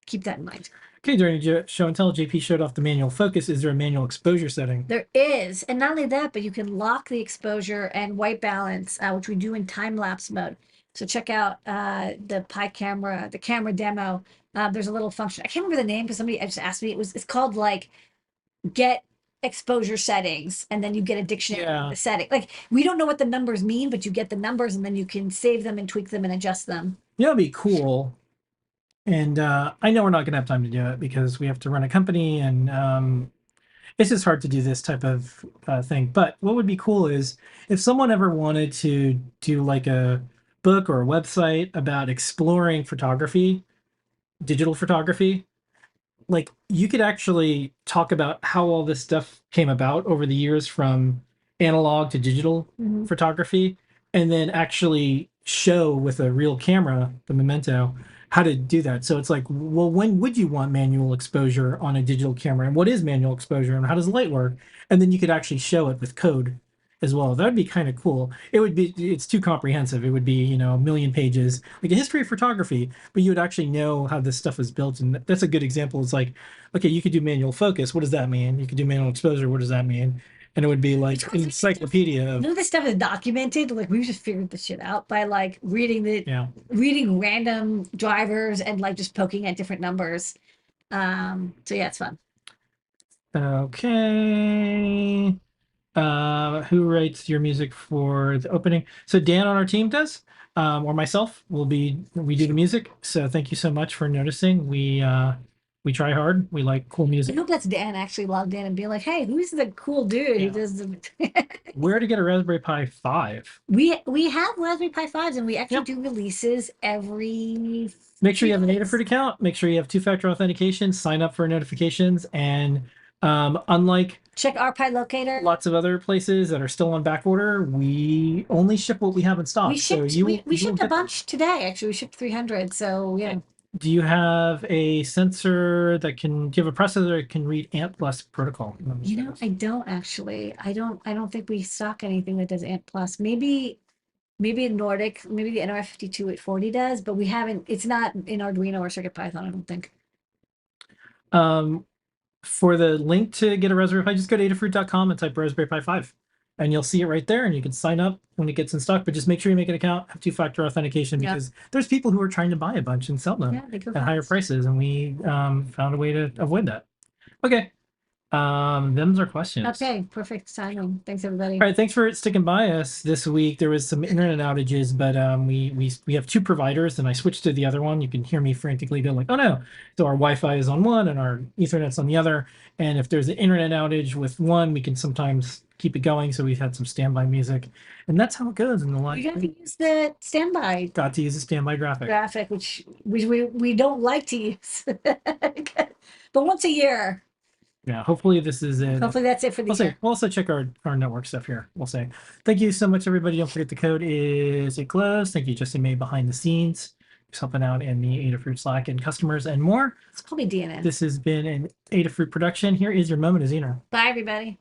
B: keep that in mind.
A: Okay, during show and tell, JP showed off the manual focus. Is there a manual exposure setting?
B: There is. And not only that, but you can lock the exposure and white balance, which we do in time-lapse mode. So check out the camera demo. There's a little function. I can't remember the name because somebody just asked me. It's called like get exposure settings, and then you get a dictionary of the setting. Like we don't know what the numbers mean, but you get the numbers, and then you can save them and tweak them and adjust them.
A: That'd be cool. And I know we're not going to have time to do it because we have to run a company, and it's just hard to do this type of thing. But what would be cool is if someone ever wanted to do like a book or a website about exploring photography, digital photography, like you could actually talk about how all this stuff came about over the years from analog to digital photography, and then actually show with a real camera, the Memento, how to do that. So it's like, well, when would you want manual exposure on a digital camera, and what is manual exposure, and how does light work? And then you could actually show it with code as well. That'd be kind of cool. It's too comprehensive. It would be, a million pages, like a history of photography, but you would actually know how this stuff was built. And that's a good example. It's like, okay, you could do manual focus. What does that mean? You could do manual exposure. What does that mean? And it would be like an encyclopedia of.
B: None of this stuff is documented. Like we just figured this shit out by like reading random drivers and like just poking at different numbers. So yeah, it's fun.
A: Okay. Who writes your music for the opening? So Dan on our team does, or myself we do the music. So thank you so much for noticing. We try hard. We like cool
B: I
A: music.
B: hope that's Dan actually logged in and being like, hey, who's the cool dude who
A: Yeah.
B: does the
A: Where to get a Raspberry Pi 5?
B: we have Raspberry Pi 5s and we actually
A: Yep.
B: do releases every
A: Make sure you have an
B: few days.
A: Adafruit account. Make sure you have two-factor authentication. Sign up for notifications. And unlike
B: Check our Pi locator.
A: lots of other places that are still on back order, we only ship what we have in stock.
B: We
A: so
B: shipped
A: you
B: we
A: you will
B: shipped a
A: get them.
B: bunch today. Actually, we shipped 300. So yeah.
A: Do you have a sensor that can give a processor that can read ANT plus protocol?
B: You know, I don't actually. I don't think we stock anything that does ANT plus. Maybe Nordic, maybe the NR52840 does, but we haven't. It's not in Arduino or CircuitPython. I don't think.
A: For the link to get a Raspberry Pi, just go to adafruit.com and type Raspberry Pi 5. And you'll see it right there, and you can sign up when it gets in stock. But just make sure you make an account, have two-factor authentication,
B: Yeah.
A: because there's people who are trying to buy a bunch and sell them
B: Yeah, they go
A: at higher
B: fast.
A: prices, and we found a way to avoid that. Okay, them's our questions.
B: Okay, perfect timing. Thanks everybody.
A: All right, thanks for sticking by us this week. There was some internet outages, but we have two providers, and I switched to the other one. You can hear me frantically go like, "Oh no!" So our Wi-Fi is on one, and our Ethernet's on the other. And if there's an internet outage with one, we can sometimes keep it going. So we've had some standby music, and that's how it goes in the live.
B: You got to use the standby
A: Got to use a standby graphic.
B: which we don't like to use, but once a year.
A: Yeah, hopefully this is it.
B: Hopefully that's it for the
A: We'll say
B: year.
A: we'll also check our network stuff here. We'll say thank you so much, everybody. Don't forget the code is it glows. Thank you, Justin May behind the scenes, who's helping out in the Adafruit Slack and customers and more.
B: It's probably DNN.
A: This has been an Adafruit production. Here is your moment of Xener.
B: Bye everybody.